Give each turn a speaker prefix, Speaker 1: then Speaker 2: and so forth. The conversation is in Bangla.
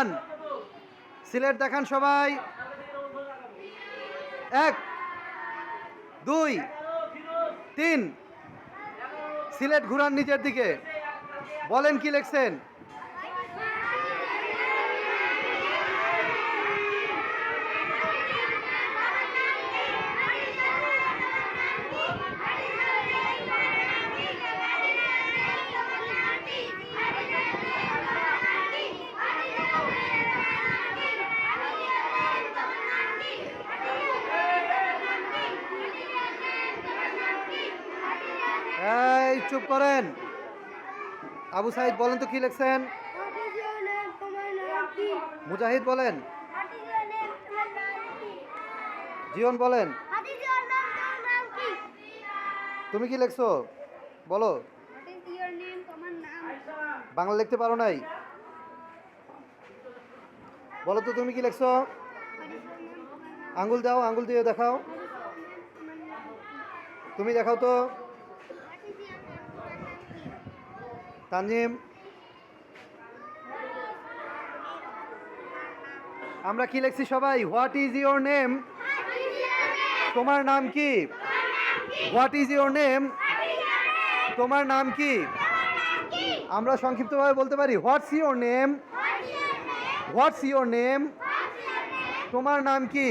Speaker 1: দেখান, সিলেট দেখান সবাই। 1 2 3, সিলেট ঘুরান নিচের দিকে। বলেন কি লিখছেন? এই চুপ করেন। আবু সাইদ বলেন তো কি লিখছেন? মুজাহিদ বলেন। জীবন বলেন। তুমি কি লিখছো বলো? বাংলা লিখতে পারো নাই? বলো তো তুমি কি লিখছো? আঙ্গুল দাও, আঙ্গুল দিয়ে দেখাও। তুমি দেখাও তো। তানজিম, আমরা কি লিখছি সবাই? What is your name? তোমার নাম কি? What is your name? তোমার নাম কি? আমরা সংক্ষিপ্তভাবে বলতে পারি what's your name? What's your name? তোমার নাম কি?